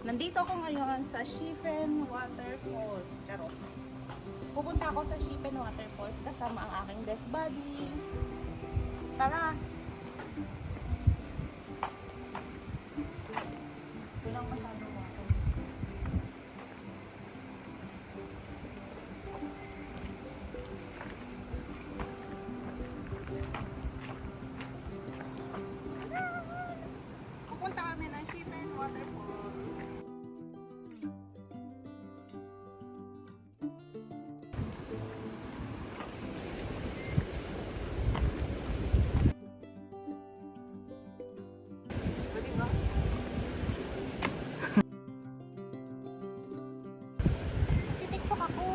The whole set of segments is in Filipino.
Nandito ako ngayon sa Shifen Waterfalls. Charot. Pupunta ako sa Shifen Waterfalls kasama ang aking best buddy. Tara! Walang masyadong water. Pupunta kami ng Shifen Waterfalls. Titiktok ako.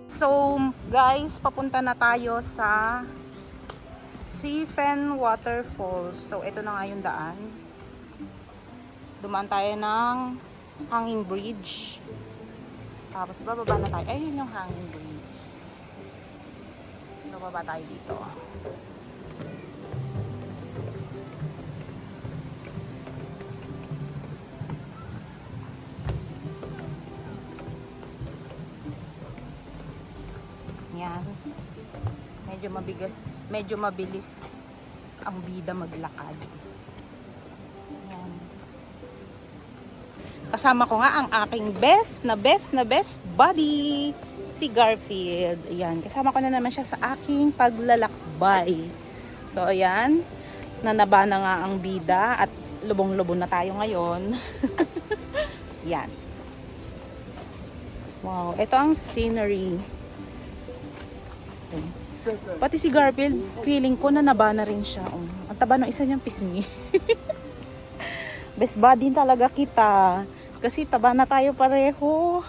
So, guys, papunta na tayo sa Shifen Waterfalls. So, ito na nga yung daan. Dumaan tayo ng hanging bridge. Tapos, bababa na tayo. Ayun yung hanging bridge. So, baba tayo dito. Yan. Medyo mabilis ang bida maglakad. Yan. Kasama ko nga ang aking best buddy, si Garfield. Ayan. Kasama ko na naman siya sa aking paglalakbay. So, ayan. Nanaba na nga ang bida at lubong-lubong na tayo ngayon. Yan. Wow. Ito ang scenery. Pati si Garfield, feeling ko na naba na rin siya. Ang taba ng isa niyang pisngi. Best buddy talaga kita. Kasi taba na tayo pareho.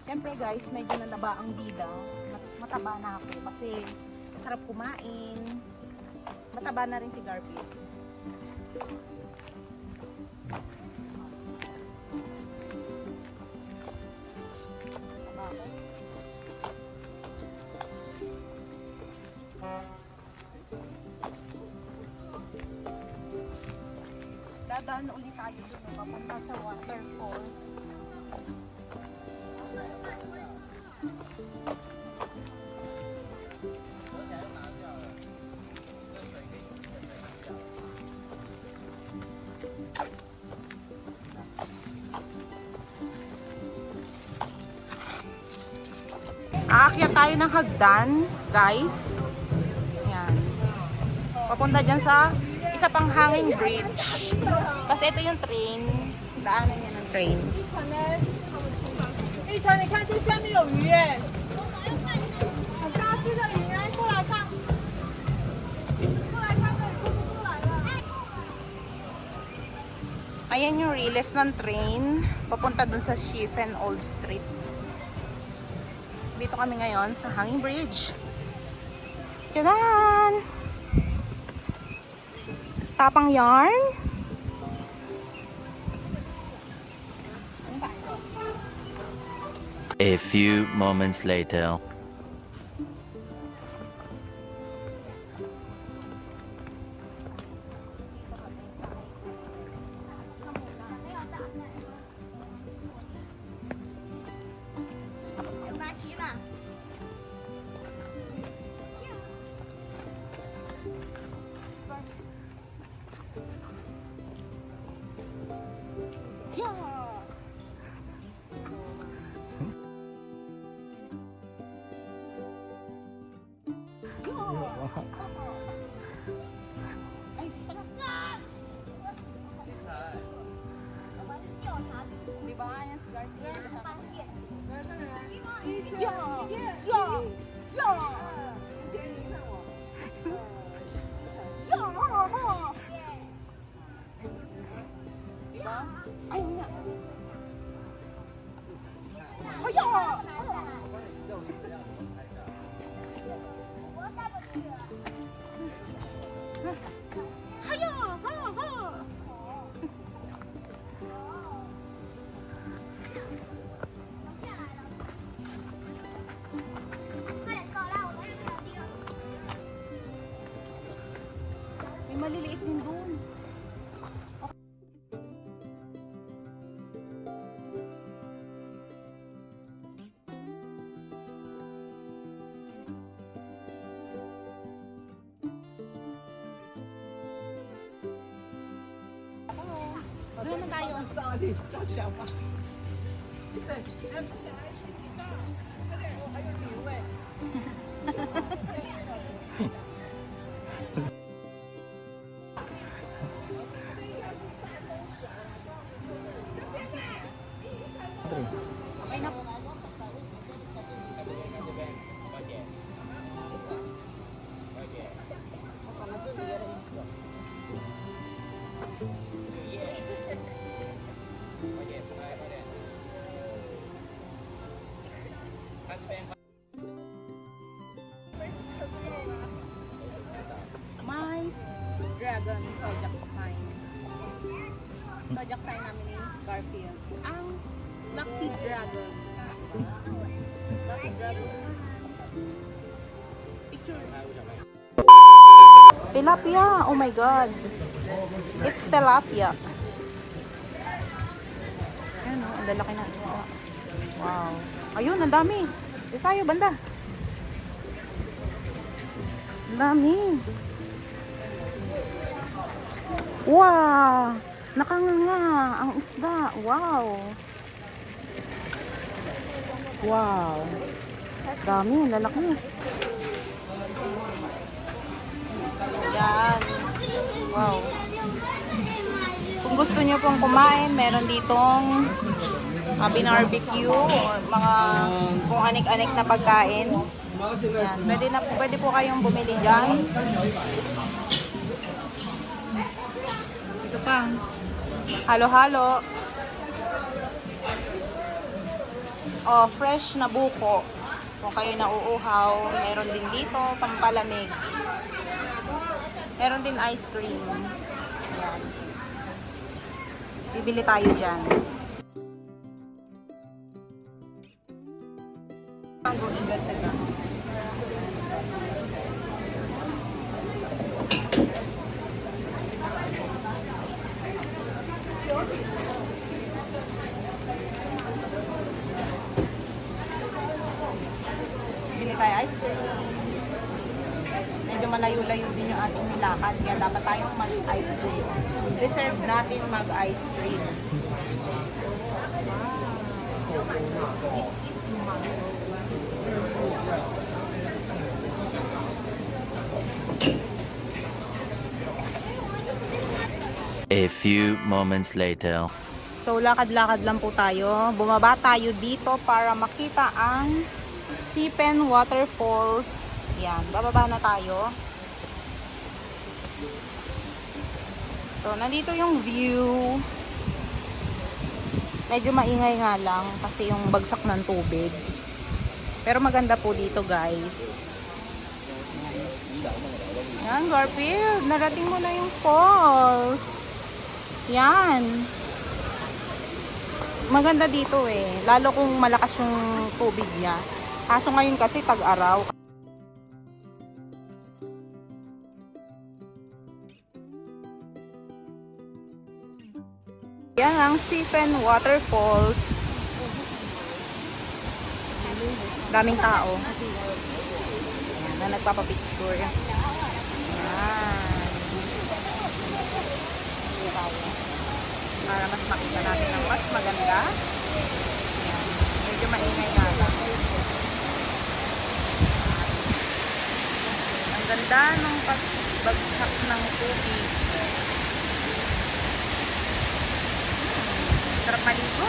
Siyempre guys, medyo nanaba ang bida. Mataba na ako kasi masarap kumain. Mataba na rin si Garfield. Dadaan ulit tayo dun, papunta sa waterfalls. Aakyat tayo ng hagdan, guys. Yan. Papunta dyan sa isa pang hanging bridge. Tapos ito yung train. Daanan niya ng train. Ayan yung riles ng train. Papunta dun sa Shifen Old Street. Dito kami ngayon sa hanging bridge. Tadaan! Tapang yarn. A few moments later. Diba? Ayan si Garfield. Kasama ko. Yeah! Yeah! Yeah! Yeah! Diba? Ayun nga. Haya! Haya! Ha! Ha! May maliliit din doon. Doon naman tayo. Okay na. Mais Dragon Zodiac Sign. Zodiac Sign namin ni Garfield. Ang Lucky Dragon. Lucky Dragon. Picture. Tilapia! Oh my God! It's tilapia. Ayun o, ang lalaki ng isda. Wow. Ayun, ang dami. Dito tayo, banda. Ang dami. Wow! Nakanganga ang isda. Wow! Wow! Dami, ang lalaki. Yan. Wow. Kung gusto niyo pong kumain, meron ditong binarbecue or mga kung anik-anik na pagkain. Yan. Pwede po kayong bumili dyan. Ito pa. Halo-halo. Oh, fresh na buko. Kung kayo nauuhaw, meron din dito pampalamig. Meron din ice cream. Ayan. Bibili tayo dyan. Bili tayo ice cream. Medyo malayo-layo din yung ating nilakad, kaya dapat tayong mag-ice cream. Reserve natin mag-ice cream. This is mango. A few moments later. So, lakad-lakad lang po tayo. Bumaba tayo dito para makita ang Sipen Waterfalls. Yan, bababa na tayo. So, nandito yung view. Medyo maingay nga lang kasi yung bagsak ng tubig. Pero maganda po dito, guys. Yan, Garfield. Narating mo na yung falls. Yan. Maganda dito eh. Lalo kung malakas yung tubig niya. Kaso ngayon kasi tag-araw. Yan ang Sipen Waterfalls. Daming tao. Yan, na nagpapapicture. Yan. Para mas makita natin ng mas maganda. Yan. Medyo maingay nga lang. Ang ganda ng pagbagsak ng tubig. Sarap maligo.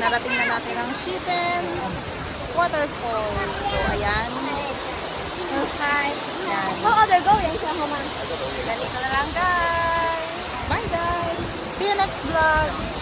narating na natin ang Shippen Waterfall. So, ayan. Hi. Yan. How other going sa Homa? Ganito na lang, guys. Bye, guys. See you next vlog.